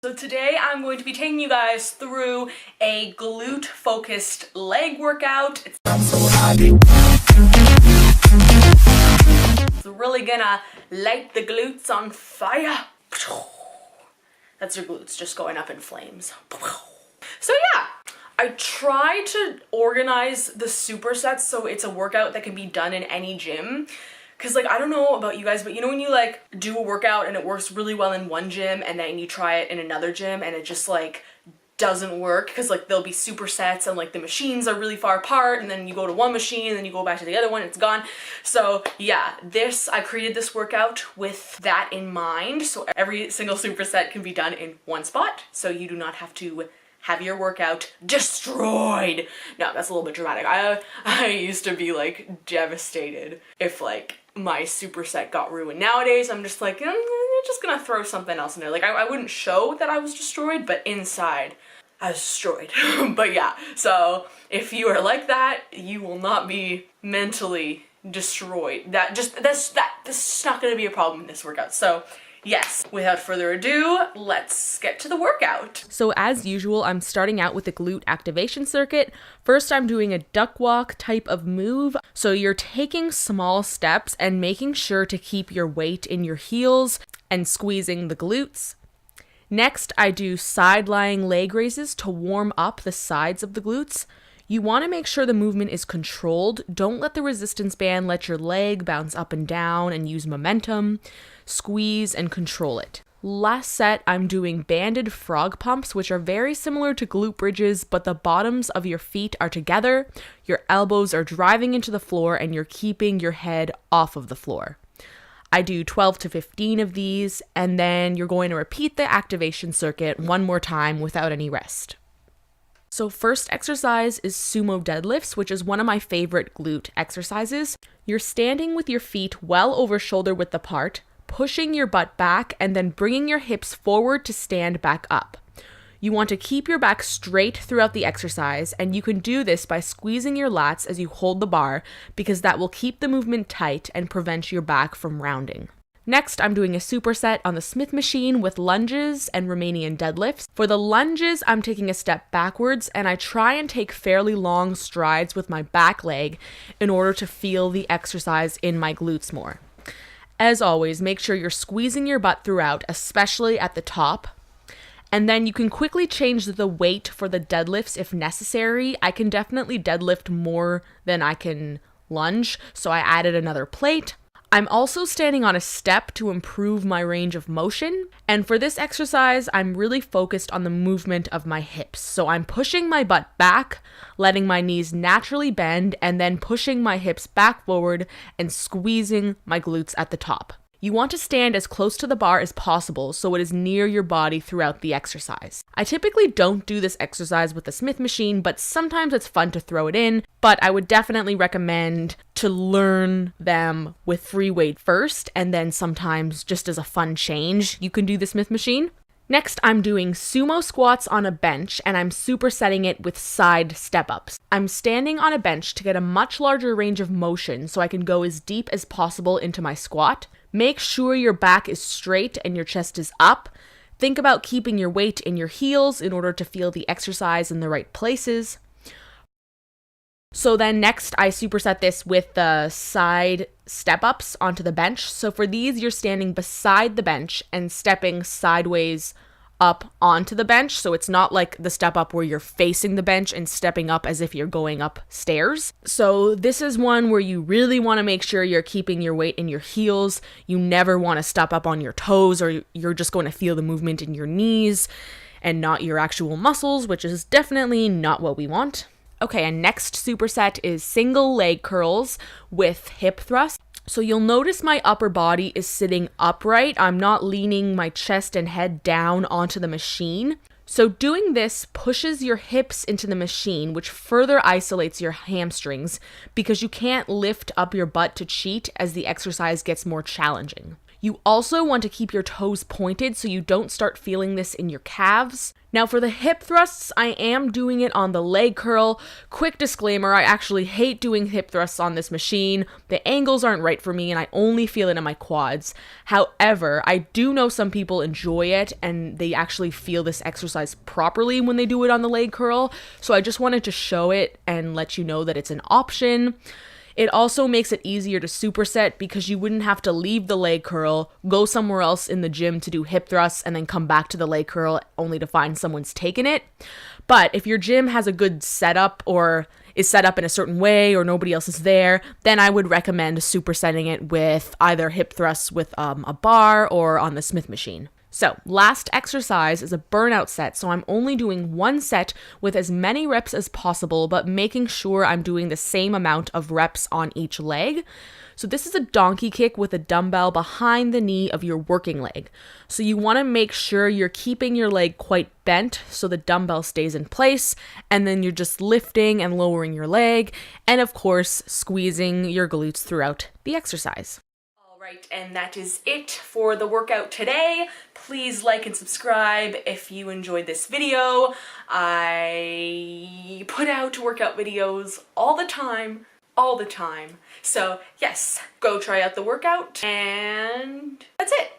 So today I'm going to be taking you guys through a glute focused leg workout. It's really gonna light the glutes on fire. That's your glutes just going up in flames. So yeah, I try to organize the supersets so it's a workout that can be done in any gym. Cause like, I don't know about you guys, but you know when you like do a workout and it works really well in one gym and then you try it in another gym and it just like doesn't work because like there'll be supersets and like the machines are really far apart and then you go to one machine and then you go back to the other one and it's gone. So yeah, I created this workout with that in mind. So every single superset can be done in one spot. So you do not have to have your workout destroyed. No, that's a little bit dramatic. I used to be like devastated if like my superset got ruined. Nowadays, I'm just like, I'm just gonna throw something else in there. Like I wouldn't show that I was destroyed, but inside I was destroyed. But yeah, so if you are like that, you will not be mentally destroyed. This is not gonna be a problem in this workout. So yes, without further ado, let's get to the workout. So as usual, I'm starting out with the glute activation circuit. First, I'm doing a duck walk type of move. So you're taking small steps and making sure to keep your weight in your heels and squeezing the glutes. Next, I do side lying leg raises to warm up the sides of the glutes. You want to make sure the movement is controlled. Don't let the resistance band let your leg bounce up and down and use momentum. Squeeze and control it. Last set, I'm doing banded frog pumps, which are very similar to glute bridges, but the bottoms of your feet are together, your elbows are driving into the floor, and you're keeping your head off of the floor. I do 12 to 15 of these, and then you're going to repeat the activation circuit one more time without any rest. So first exercise is sumo deadlifts, which is one of my favorite glute exercises. You're standing with your feet well over shoulder width apart, pushing your butt back and then bringing your hips forward to stand back up. You want to keep your back straight throughout the exercise, and you can do this by squeezing your lats as you hold the bar because that will keep the movement tight and prevent your back from rounding. Next, I'm doing a superset on the Smith machine with lunges and Romanian deadlifts. For the lunges, I'm taking a step backwards and I try and take fairly long strides with my back leg in order to feel the exercise in my glutes more. As always, make sure you're squeezing your butt throughout, especially at the top. And then you can quickly change the weight for the deadlifts if necessary. I can definitely deadlift more than I can lunge, so I added another plate. I'm also standing on a step to improve my range of motion. And for this exercise, I'm really focused on the movement of my hips. So I'm pushing my butt back, letting my knees naturally bend, and then pushing my hips back forward and squeezing my glutes at the top. You want to stand as close to the bar as possible so it is near your body throughout the exercise. I typically don't do this exercise with the Smith machine, but sometimes it's fun to throw it in. But I would definitely recommend to learn them with free weight first, and then sometimes just as a fun change, you can do the Smith machine. Next, I'm doing sumo squats on a bench, and I'm supersetting it with side step-ups. I'm standing on a bench to get a much larger range of motion so I can go as deep as possible into my squat. Make sure your back is straight and your chest is up. Think about keeping your weight in your heels in order to feel the exercise in the right places. So then next, I superset this with the side step-ups onto the bench. So for these, you're standing beside the bench and stepping sideways up onto the bench. So it's not like the step up where you're facing the bench and stepping up as if you're going up stairs. So this is one where you really want to make sure you're keeping your weight in your heels. You never want to step up on your toes, or you're just going to feel the movement in your knees and not your actual muscles, which is definitely not what we want. Okay, and next superset is single leg curls with hip thrust. So you'll notice my upper body is sitting upright. I'm not leaning my chest and head down onto the machine. So doing this pushes your hips into the machine, which further isolates your hamstrings because you can't lift up your butt to cheat as the exercise gets more challenging. You also want to keep your toes pointed so you don't start feeling this in your calves. Now for the hip thrusts, I am doing it on the leg curl. Quick disclaimer, I actually hate doing hip thrusts on this machine. The angles aren't right for me and I only feel it in my quads. However, I do know some people enjoy it and they actually feel this exercise properly when they do it on the leg curl. So I just wanted to show it and let you know that it's an option. It also makes it easier to superset because you wouldn't have to leave the leg curl, go somewhere else in the gym to do hip thrusts, and then come back to the leg curl only to find someone's taken it. But if your gym has a good setup or is set up in a certain way or nobody else is there, then I would recommend supersetting it with either hip thrusts with a bar or on the Smith machine. So, last exercise is a burnout set, so I'm only doing one set with as many reps as possible, but making sure I'm doing the same amount of reps on each leg. So this is a donkey kick with a dumbbell behind the knee of your working leg. So you want to make sure you're keeping your leg quite bent so the dumbbell stays in place, and then you're just lifting and lowering your leg, and of course, squeezing your glutes throughout the exercise. Right, and that is it for the workout today. Please like and subscribe if you enjoyed this video. I put out workout videos all the time. So yes, go try out the workout, and that's it.